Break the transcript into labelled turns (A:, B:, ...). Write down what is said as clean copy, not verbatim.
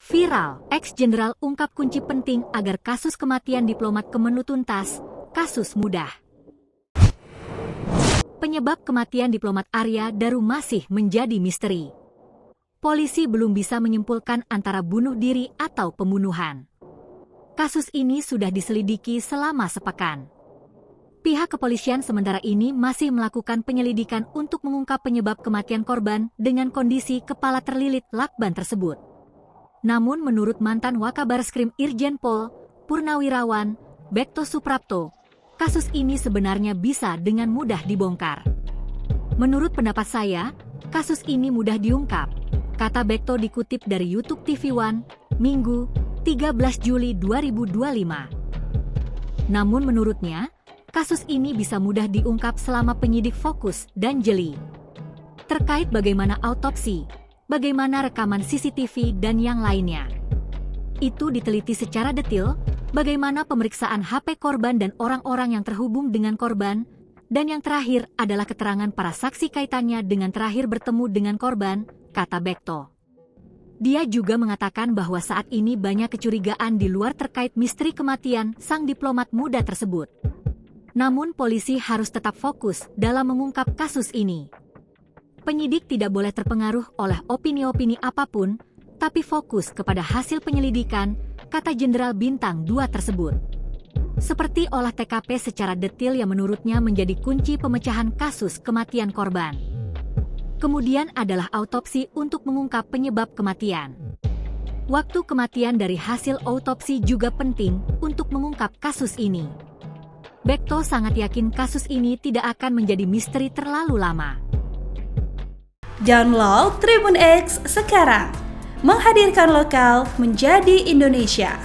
A: Viral, ex-jenderal ungkap kunci penting agar kasus kematian diplomat Kemenu tuntas, kasus mudah. Penyebab kematian diplomat Arya Daru masih menjadi misteri. Polisi belum bisa menyimpulkan antara bunuh diri atau pembunuhan. Kasus ini sudah diselidiki selama sepekan. Pihak kepolisian sementara ini masih melakukan penyelidikan untuk mengungkap penyebab kematian korban dengan kondisi kepala terlilit lakban tersebut. Namun menurut mantan Wakabareskrim Irjen Pol Purnawirawan Bekto Suprapto, kasus ini sebenarnya bisa dengan mudah dibongkar. Menurut pendapat saya, kasus ini mudah diungkap, kata Bekto dikutip dari YouTube TV One, Minggu, 13 Juli 2025. Namun menurutnya, kasus ini bisa mudah diungkap selama penyidik fokus dan jeli. Terkait bagaimana autopsi, bagaimana rekaman CCTV dan yang lainnya. Itu diteliti secara detail, bagaimana pemeriksaan HP korban dan orang-orang yang terhubung dengan korban, dan yang terakhir adalah keterangan para saksi kaitannya dengan terakhir bertemu dengan korban, kata Bekto. Dia juga mengatakan bahwa saat ini banyak kecurigaan di luar terkait misteri kematian sang diplomat muda tersebut. Namun polisi harus tetap fokus dalam mengungkap kasus ini. Penyidik tidak boleh terpengaruh oleh opini-opini apapun, tapi fokus kepada hasil penyelidikan, kata Jenderal Bintang 2 tersebut. Seperti olah TKP secara detail yang menurutnya menjadi kunci pemecahan kasus kematian korban. Kemudian adalah autopsi untuk mengungkap penyebab kematian. Waktu kematian dari hasil autopsi juga penting untuk mengungkap kasus ini. Bekto sangat yakin kasus ini tidak akan menjadi misteri terlalu lama.
B: Download Tribun X sekarang, menghadirkan lokal menjadi Indonesia.